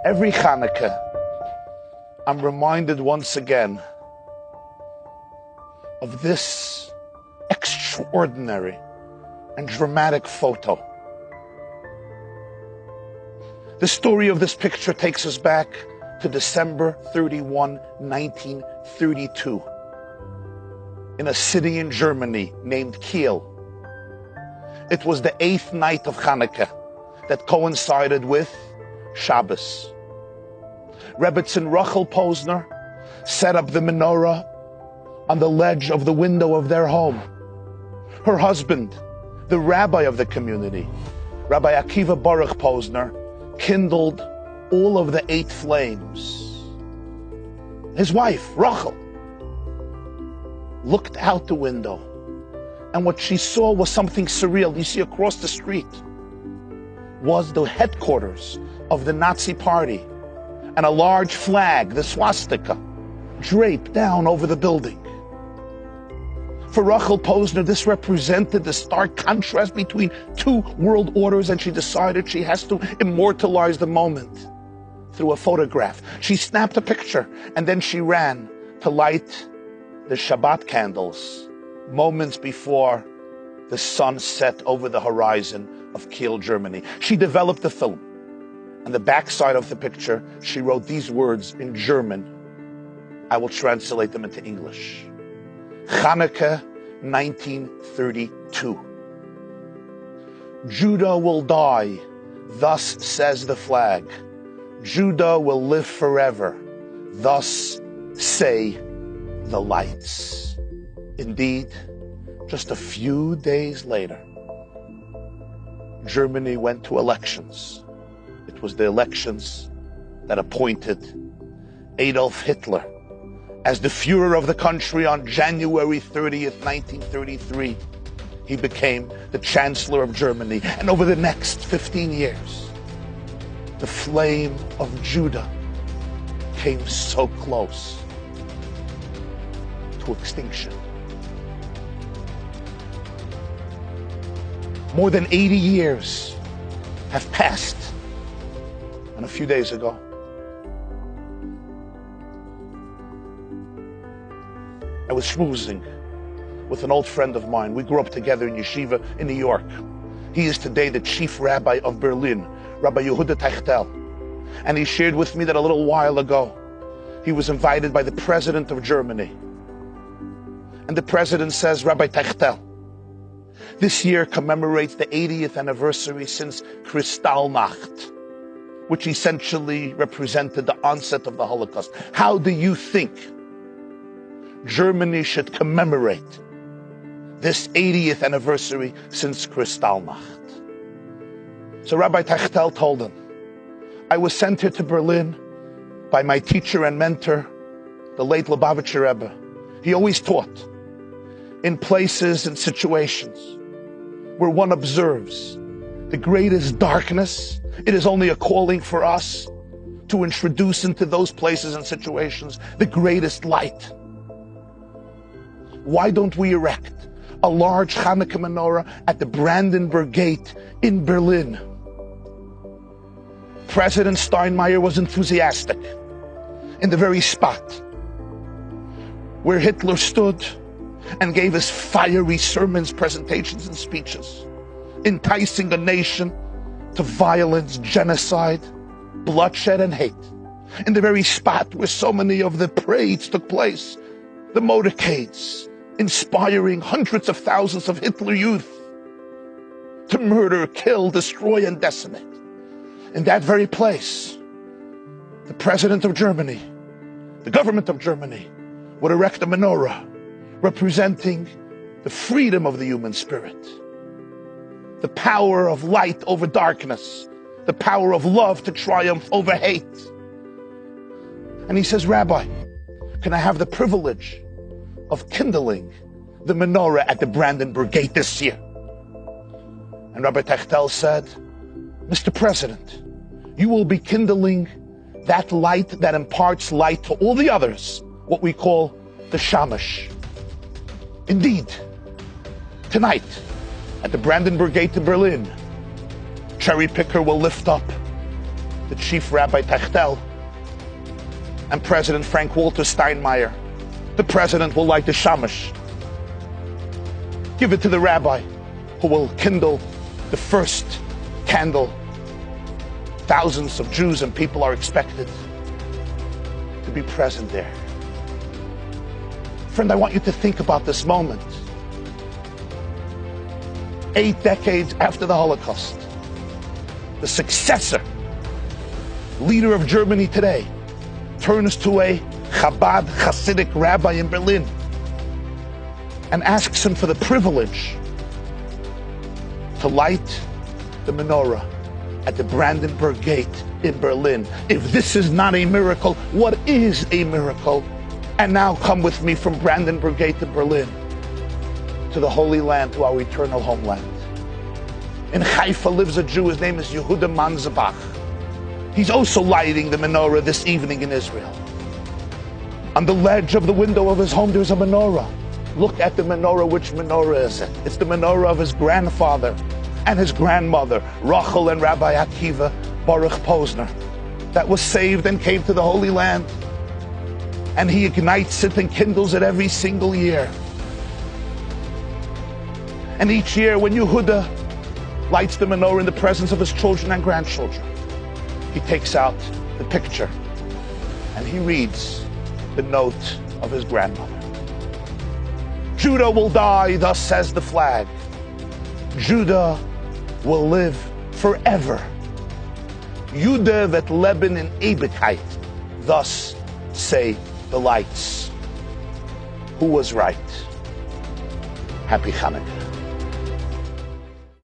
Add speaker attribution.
Speaker 1: Every Hanukkah, I'm reminded once again of this extraordinary and dramatic photo. The story of this picture takes us back to December 31, 1932, in a city in Germany named Kiel. It was the 8th night of Hanukkah that coincided with Shabbos. Rebbetzin Rachel Posner set up the menorah on the ledge of the window of their home. Her husband, the rabbi of the community, Rabbi Akiva Baruch Posner, kindled all of the 8 flames. His wife, Rachel, looked out the window, and what she saw was something surreal. You see, across the street was the headquarters of the Nazi party, and a large flag, the swastika, draped down over the building. For Rachel Posner, this represented the stark contrast between 2 world orders, and she decided she has to immortalize the moment through a photograph. She snapped a picture, and then she ran to light the Shabbat candles moments before the sun set over the horizon of Kiel, Germany. She developed the film. On the backside of the picture, she wrote these words in German. I will translate them into English. Hanukkah 1932. Judah will die, thus says the flag. Judah will live forever, thus say the lights. Indeed, just a few days later, Germany went to elections. It was the elections that appointed Adolf Hitler as the Führer of the country on January 30th, 1933. He became the Chancellor of Germany. And over the next 15 years, the flame of Judah came so close to extinction. More than 80 years have passed. And a few days ago, I was schmoozing with an old friend of mine. We grew up together in yeshiva in New York. He is today the chief rabbi of Berlin, Rabbi Yehuda. And he shared with me that a little while ago, he was invited by the president of Germany. And the president says, Rabbi Techtel, this year commemorates the 80th anniversary since Kristallnacht, which essentially represented the onset of the Holocaust. How do you think Germany should commemorate this 80th anniversary since Kristallnacht? So Rabbi Techtel told him, I was sent here to Berlin by my teacher and mentor, the late Lubavitcher Rebbe. He always taught in places and situations where one observes the greatest darkness. It is only a calling for us to introduce into those places and situations the greatest light. Why don't we erect a large Hanukkah menorah at the Brandenburg Gate in Berlin? President Steinmeier was enthusiastic. In the very spot where Hitler stood and gave his fiery sermons, presentations, and speeches, enticing a nation to violence, genocide, bloodshed, and hate. In the very spot where so many of the parades took place, the motorcades, inspiring hundreds of thousands of Hitler youth to murder, kill, destroy, and decimate. In that very place, the president of Germany, the government of Germany, would erect a menorah representing the freedom of the human spirit, the power of light over darkness, the power of love to triumph over hate. And he says, Rabbi, can I have the privilege of kindling the menorah at the Brandenburg Gate this year? And Rabbi Techtel said, Mr. President, you will be kindling that light that imparts light to all the others, what we call the shamash. Indeed, tonight, at the Brandenburg Gate in Berlin, cherry picker will lift up the Chief Rabbi Techtel, and President Frank Walter Steinmeier. The president will light the shamash. Give it to the rabbi, who will kindle the first candle. Thousands of Jews and people are expected to be present there. Friend, I want you to think about this moment. 8 decades after the Holocaust, the successor, leader of Germany today, turns to a Chabad Hasidic rabbi in Berlin and asks him for the privilege to light the menorah at the Brandenburg Gate in Berlin. If this is not a miracle, what is a miracle? And now come with me from Brandenburg Gate to Berlin, to the Holy Land, to our eternal homeland. In Haifa lives a Jew, his name is Yehuda Manzabach. He's also lighting the menorah this evening in Israel. On the ledge of the window of his home, there's a menorah. Look at the menorah. Which menorah is it? It's the menorah of his grandfather and his grandmother, Rachel and Rabbi Akiva Baruch Posner, that was saved and came to the Holy Land. And he ignites it and kindles it every single year. And each year when Yehuda lights the menorah in the presence of his children and grandchildren, he takes out the picture and he reads the note of his grandmother. Judah will die, thus says the flag. Judah will live forever. Judah vet leben in Ewigkeit, thus say the lights. Who was right? Happy Hanukkah.